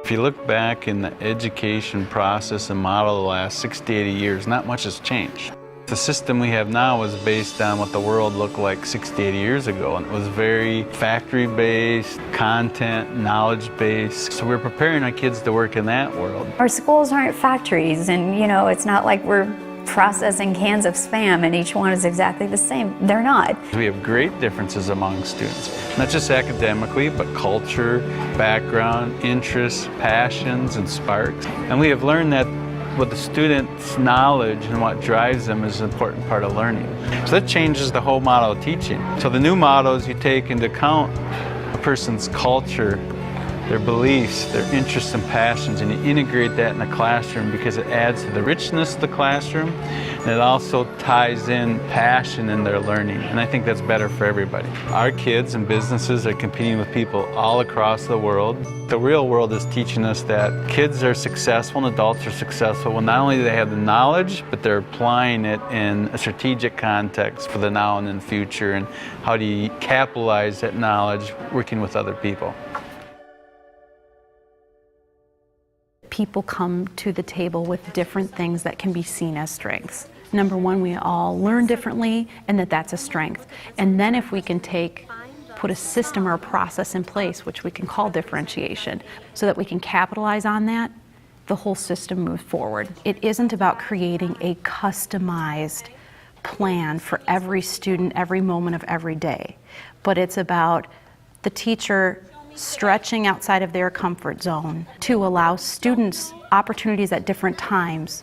If you look back in the education process and model the last 60, 80 years, not much has changed. The system we have now was based on what the world looked like 60, 80 years ago, and it was very factory-based, content, knowledge-based. So we're preparing our kids to work in that world. Our schools aren't factories, and it's not like we're processing cans of Spam and each one is exactly the same. They're not. We have great differences among students, not just academically, but culture, background, interests, passions, and sparks. And we have learned that with the student's knowledge and what drives them is an important part of learning. So that changes the whole model of teaching. So the new model is you take into account a person's culture, their beliefs, their interests and passions, and you integrate that in the classroom because it adds to the richness of the classroom, and it also ties in passion in their learning, and I think that's better for everybody. Our kids and businesses are competing with people all across the world. The real world is teaching us that kids are successful and adults are successful when not only do they have the knowledge, but they're applying it in a strategic context for the now and in the future, and how do you capitalize that knowledge working with other people. People come to the table with different things that can be seen as strengths. Number one, we all learn differently, and that's a strength. And then if we can put a system or a process in place, which we can call differentiation, so that we can capitalize on that, the whole system moves forward. It isn't about creating a customized plan for every student, every moment of every day, but it's about the teacher stretching outside of their comfort zone to allow students opportunities at different times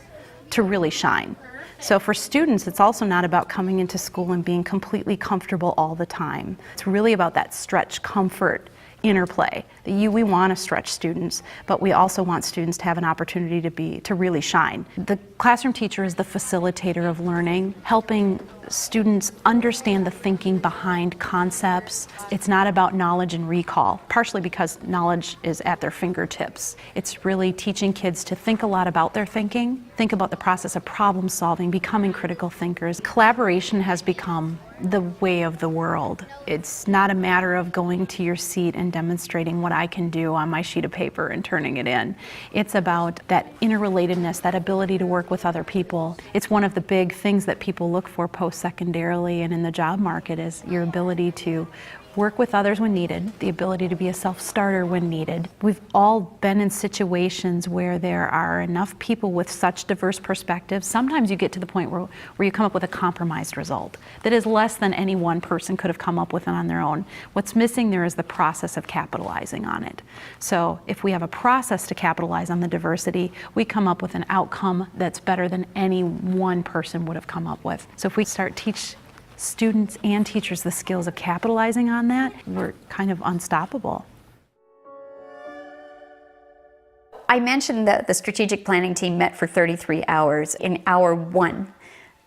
to really shine. So for students, it's also not about coming into school and being completely comfortable all the time. It's really about that stretch comfort interplay. We want to stretch students, but we also want students to have an opportunity to really shine. The classroom teacher is the facilitator of learning, helping students understand the thinking behind concepts. It's not about knowledge and recall, partially because knowledge is at their fingertips. It's really teaching kids to think a lot about their thinking, think about the process of problem solving, becoming critical thinkers. Collaboration has become the way of the world. It's not a matter of going to your seat and demonstrating what I can do on my sheet of paper and turning it in. It's about that interrelatedness, that ability to work with other people. It's one of the big things that people look for post-secondarily and in the job market is your ability to work with others when needed, the ability to be a self-starter when needed. We've all been in situations where there are enough people with such diverse perspectives. Sometimes you get to the point where you come up with a compromised result that is less than any one person could have come up with on their own. What's missing there is the process of capitalizing on it. So if we have a process to capitalize on the diversity, we come up with an outcome that's better than any one person would have come up with. So if we start teach students and teachers the skills of capitalizing on that, we're kind of unstoppable. I mentioned that the strategic planning team met for 33 hours. In hour one,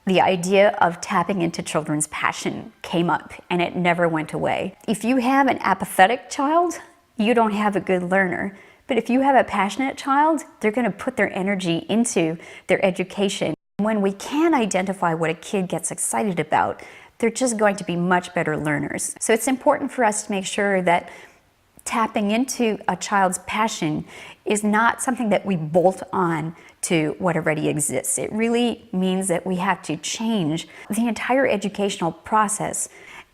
the idea of tapping into children's passion came up and it never went away. If you have an apathetic child, you don't have a good learner. But if you have a passionate child, they're going to put their energy into their education. When we can identify what a kid gets excited about, they're just going to be much better learners. So it's important for us to make sure that tapping into a child's passion is not something that we bolt on to what already exists. It really means that we have to change the entire educational process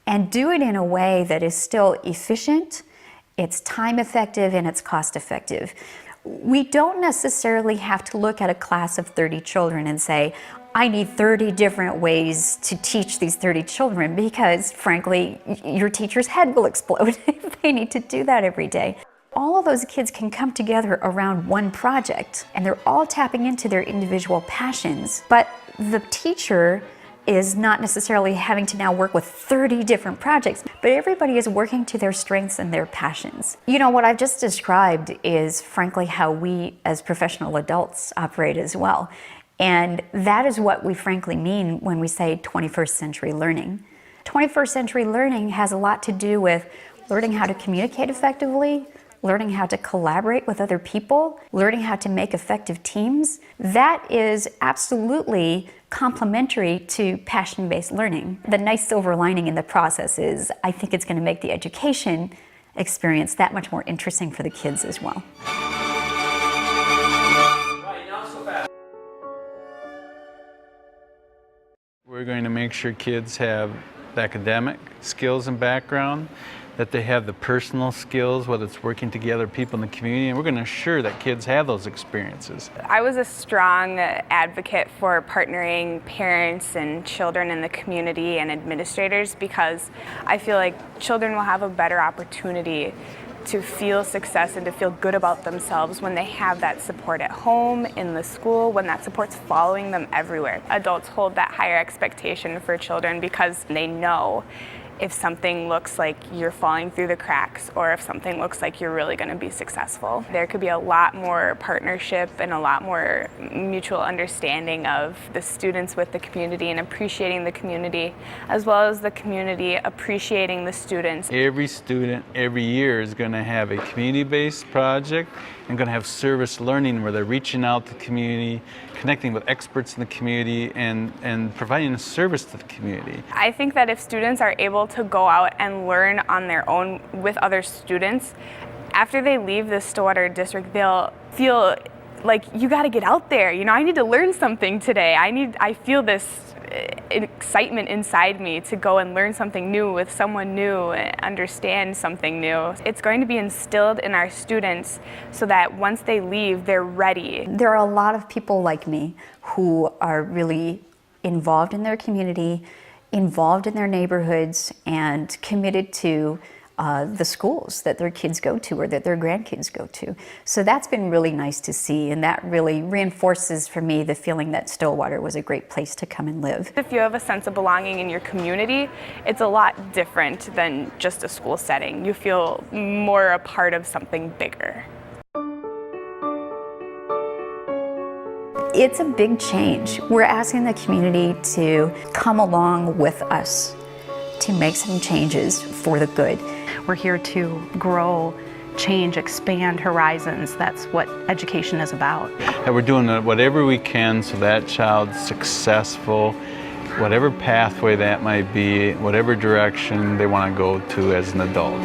and do it in a way that is still efficient, it's time effective, and it's cost effective. We don't necessarily have to look at a class of 30 children and say, I need 30 different ways to teach these 30 children because, frankly, your teacher's head will explode if they need to do that every day. All of those kids can come together around one project, and they're all tapping into their individual passions. But the teacher is not necessarily having to now work with 30 different projects, but everybody is working to their strengths and their passions. What I've just described is, frankly, how we as professional adults operate as well. And that is what we frankly mean when we say 21st century learning. 21st century learning has a lot to do with learning how to communicate effectively, learning how to collaborate with other people, learning how to make effective teams. That is absolutely complementary to passion-based learning. The nice silver lining in the process is I think it's going to make the education experience that much more interesting for the kids as well. We're going to make sure kids have the academic skills and background, that they have the personal skills, whether it's working together, people in the community, and we're going to ensure that kids have those experiences. I was a strong advocate for partnering parents and children in the community and administrators, because I feel like children will have a better opportunity to feel success and to feel good about themselves when they have that support at home, in the school, when that support's following them everywhere. Adults hold that higher expectation for children because they know if something looks like you're falling through the cracks or if something looks like you're really going to be successful. There could be a lot more partnership and a lot more mutual understanding of the students with the community and appreciating the community, as well as the community appreciating the students. Every student every year is going to have a community-based project and going to have service learning where they're reaching out to the community, connecting with experts in the community, and providing a service to the community. I think that if students are able to go out and learn on their own with other students, after they leave the Stillwater district, they'll feel like, you got to get out there. You know, I need to learn something today. I feel this excitement inside me to go and learn something new with someone new, understand something new. It's going to be instilled in our students so that once they leave, they're ready. There are a lot of people like me who are really involved in their community, involved in their neighborhoods, and committed to the schools that their kids go to or that their grandkids go to. So that's been really nice to see, and that really reinforces for me the feeling that Stillwater was a great place to come and live. If you have a sense of belonging in your community, it's a lot different than just a school setting. You feel more a part of something bigger. It's a big change. We're asking the community to come along with us to make some changes for the good. We're here to grow, change, expand horizons. That's what education is about. And we're doing whatever we can so that child's successful, whatever pathway that might be, whatever direction they want to go to as an adult.